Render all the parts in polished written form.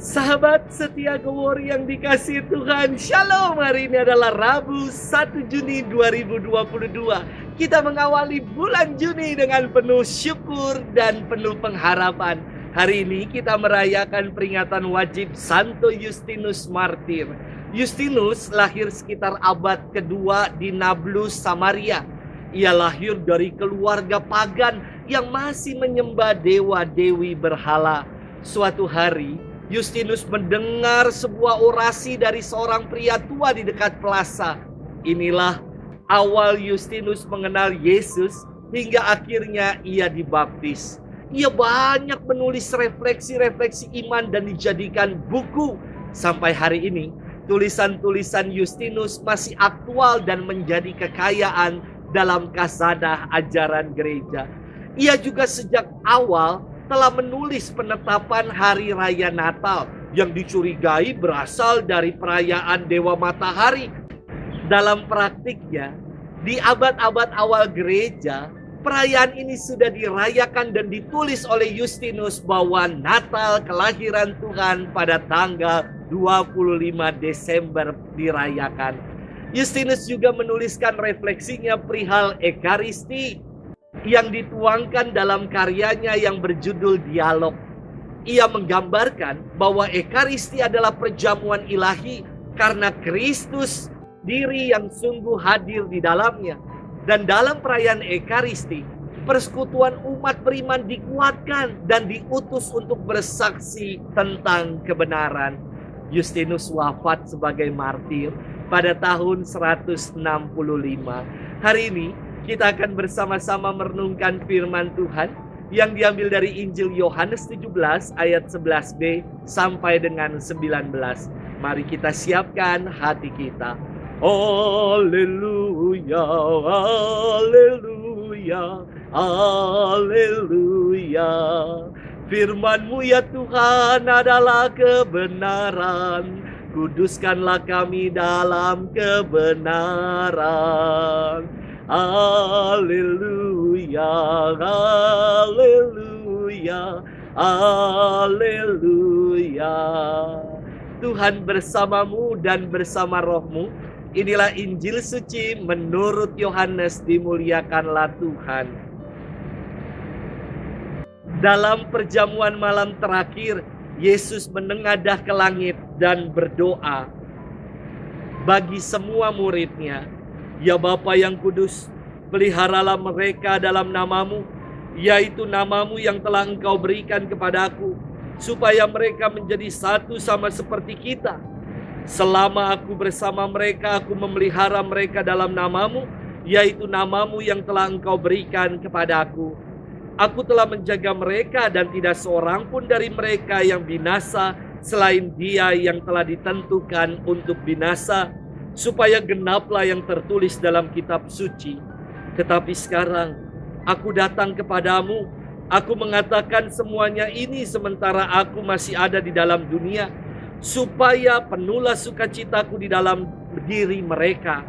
Sahabat setia Glory yang dikasihi Tuhan, Shalom. Hari ini adalah Rabu 1 Juni 2022. Kita mengawali bulan Juni dengan penuh syukur dan penuh pengharapan. Hari ini kita merayakan peringatan wajib Santo Justinus Martir. Justinus lahir sekitar abad kedua di Nablus, Samaria. Ia lahir dari keluarga pagan yang masih menyembah dewa-dewi berhala. Suatu hari, Justinus mendengar sebuah orasi dari seorang pria tua di dekat plaza. Inilah awal Justinus mengenal Yesus hingga akhirnya ia dibaptis. Ia banyak menulis refleksi-refleksi iman dan dijadikan buku. Sampai hari ini, tulisan-tulisan Justinus masih aktual dan menjadi kekayaan dalam kasadah ajaran gereja. Ia juga sejak awal telah menulis penetapan hari raya Natal yang dicurigai berasal dari perayaan Dewa Matahari. Dalam praktiknya, di abad-abad awal gereja, perayaan ini sudah dirayakan dan ditulis oleh Justinus bahwa Natal kelahiran Tuhan pada tanggal 25 Desember dirayakan. Justinus juga menuliskan refleksinya perihal Ekaristi yang dituangkan dalam karyanya yang berjudul Dialog. Ia menggambarkan bahwa Ekaristi adalah perjamuan ilahi karena Kristus diri yang sungguh hadir di dalamnya. Dan dalam perayaan Ekaristi, persekutuan umat beriman dikuatkan dan diutus untuk bersaksi tentang kebenaran. Justinus wafat sebagai martir pada tahun 165. Hari ini kita akan bersama-sama merenungkan firman Tuhan yang diambil dari Injil Yohanes 17 ayat 11b sampai dengan 19. Mari kita siapkan hati kita. Haleluya, haleluya, haleluya. Firman-Mu ya Tuhan adalah kebenaran. Kuduskanlah kami dalam kebenaran. Haleluya, haleluya, haleluya. Tuhan bersamamu dan bersama rohmu. Inilah Injil suci menurut Yohanes, dimuliakanlah Tuhan. Dalam perjamuan malam terakhir, Yesus menengadah ke langit dan berdoa bagi semua murid-Nya. Ya Bapa yang kudus, peliharalah mereka dalam nama-Mu, yaitu nama-Mu yang telah Engkau berikan kepadaku, supaya mereka menjadi satu sama seperti kita. Selama aku bersama mereka, aku memelihara mereka dalam nama-Mu, yaitu nama-Mu yang telah Engkau berikan kepadaku. Aku telah menjaga mereka dan tidak seorang pun dari mereka yang binasa selain dia yang telah ditentukan untuk binasa, supaya genaplah yang tertulis dalam kitab suci. Tetapi sekarang aku datang kepadamu, aku mengatakan semuanya ini sementara aku masih ada di dalam dunia, supaya penuhlah sukacitaku di dalam diri mereka.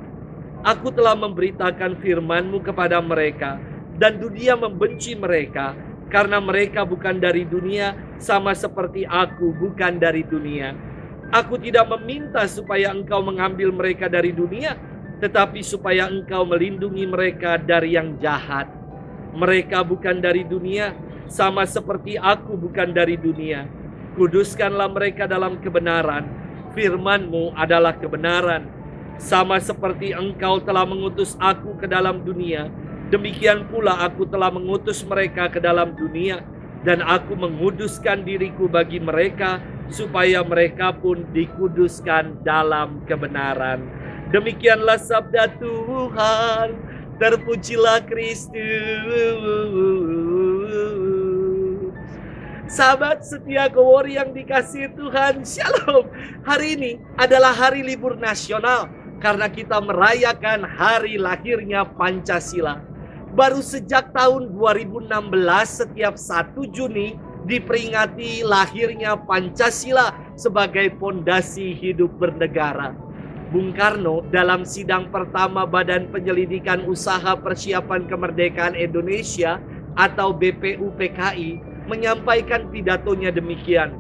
Aku telah memberitakan firman-Mu kepada mereka, dan dunia membenci mereka, karena mereka bukan dari dunia, sama seperti aku bukan dari dunia. Aku tidak meminta supaya Engkau mengambil mereka dari dunia, tetapi supaya Engkau melindungi mereka dari yang jahat. Mereka bukan dari dunia, sama seperti aku bukan dari dunia. Kuduskanlah mereka dalam kebenaran. Firman-Mu adalah kebenaran. Sama seperti Engkau telah mengutus aku ke dalam dunia, demikian pula aku telah mengutus mereka ke dalam dunia. Dan aku menguduskan diriku bagi mereka, supaya mereka pun dikuduskan dalam kebenaran. Demikianlah sabda Tuhan. Terpujilah Kristus. Sahabat setia Glory yang dikasihi Tuhan, Shalom. Hari ini adalah hari libur nasional karena kita merayakan hari lahirnya Pancasila. Baru sejak tahun 2016 setiap 1 Juni diperingati lahirnya Pancasila sebagai pondasi hidup bernegara. Bung Karno dalam sidang pertama Badan Penyelidikan Usaha Persiapan Kemerdekaan Indonesia atau BPUPKI menyampaikan pidatonya demikian.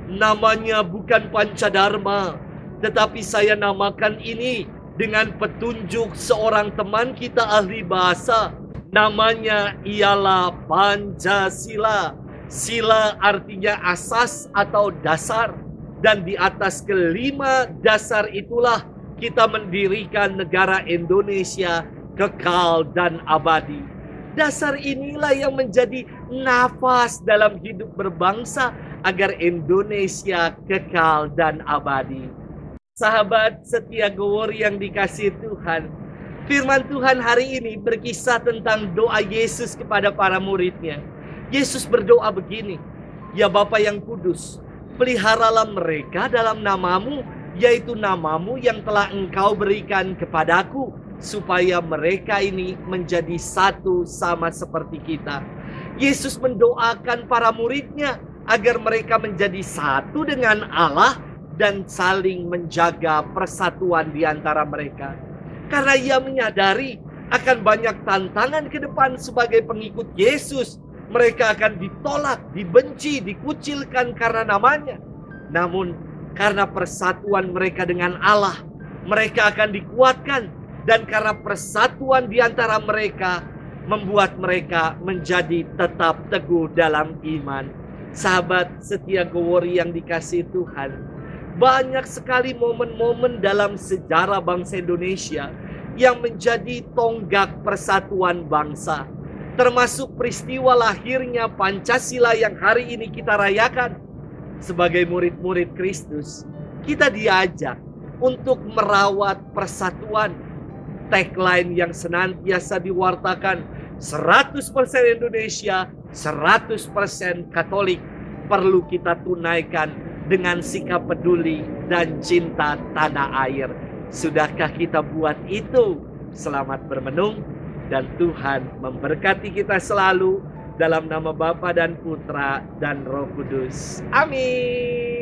Namanya bukan Pancadharma, tetapi saya namakan ini dengan petunjuk seorang teman kita ahli bahasa. Namanya ialah Pancasila. Sila artinya asas atau dasar. Dan di atas kelima dasar itulah kita mendirikan negara Indonesia kekal dan abadi. Dasar inilah yang menjadi nafas dalam hidup berbangsa agar Indonesia kekal dan abadi. Sahabat setia Gowor yang dikasihi Tuhan, firman Tuhan hari ini berkisah tentang doa Yesus kepada para muridnya. Yesus berdoa begini, "Ya Bapa yang kudus, peliharalah mereka dalam namamu, yaitu namamu yang telah Engkau berikan kepadaku, supaya mereka ini menjadi satu sama seperti kita." Yesus mendoakan para muridnya agar mereka menjadi satu dengan Allah dan saling menjaga persatuan di antara mereka. Karena ia menyadari akan banyak tantangan ke depan sebagai pengikut Yesus. Mereka akan ditolak, dibenci, dikucilkan karena namanya. Namun karena persatuan mereka dengan Allah, mereka akan dikuatkan. Dan karena persatuan di antara mereka membuat mereka menjadi tetap teguh dalam iman. Sahabat setia Gowor yang dikasihi Tuhan, banyak sekali momen-momen dalam sejarah bangsa Indonesia yang menjadi tonggak persatuan bangsa. Termasuk peristiwa lahirnya Pancasila yang hari ini kita rayakan. Sebagai murid-murid Kristus, kita diajak untuk merawat persatuan. Tagline yang senantiasa diwartakan, 100% Indonesia, 100% Katolik, perlu kita tunaikan dengan sikap peduli dan cinta tanah air. Sudahkah kita buat itu? Selamat bermenung dan Tuhan memberkati kita selalu dalam nama Bapa dan Putra dan Roh Kudus. Amin.